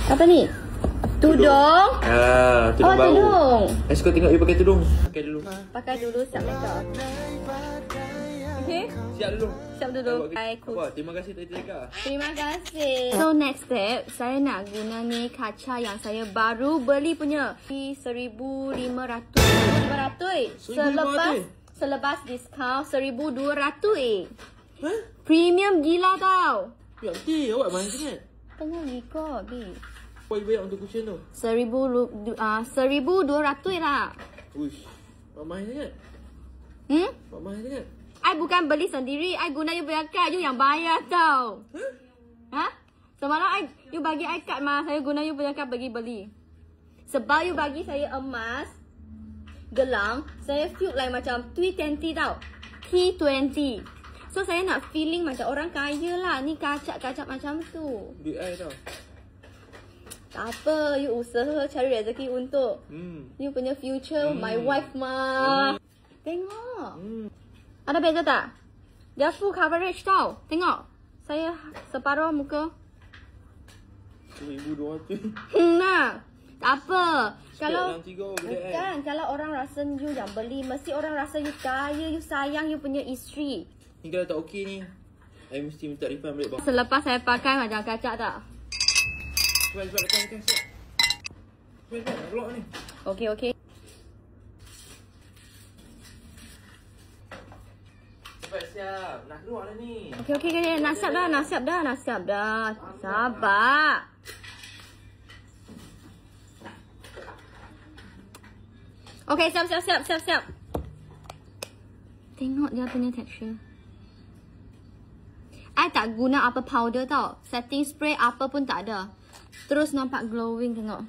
Apa ni? Tudung? Tudung baru. Tudung. Kau tengok you pakai tudung. Pakai dulu. Pakai dulu, siap makeup. Okay? Siap dulu. Siap dulu. Terima kasih Tati Eka. Terima kasih. So next step, saya nak guna ni kaca yang saya baru beli punya. 1,500. 500. Selepas diskaun 1,200. Hah? Premium gila tau. Ya, okey. Awak main sangat. Tengah ikut, Bi. Berapa banyak untuk cushion tu? 1,200 lah. Uish. Awak main sangat. Awak main sangat. I bukan beli sendiri, I guna you punya kad, you yang bayar tau. Ha? Semalam you bagi I kad mah, saya guna you punya kad pergi beli. Sebab you bagi saya emas, gelang, saya feel like macam T20 tau. T20. So saya nak feeling macam orang kaya lah. Ni kacak-kacak macam tu. Duit I tau. Tak apa, you usaha cari rezeki untuk you punya future, my wife mah. Tengok. Ada beza tak? Dia full coverage tau. Tengok. Saya separuh muka. 1,200. Nah. Tak apa. Kalau bukan, kalau orang rasa you yang beli, mesti orang rasa you kaya, you sayang you punya isteri. Ni kalau tak okey ni, I mesti minta refund balik bang. Selepas saya pakai macam kacak tak? Cepat lepas siap. Cepat nak keluar ni. Okey. Cepat siap, nak keluar dah ni. Okey. Nak siap dah. Sabar. Okey, siap. Tengok dia punya texture. I tak guna apa powder tau. Setting spray apa pun tak ada. Terus nampak glowing, tengok.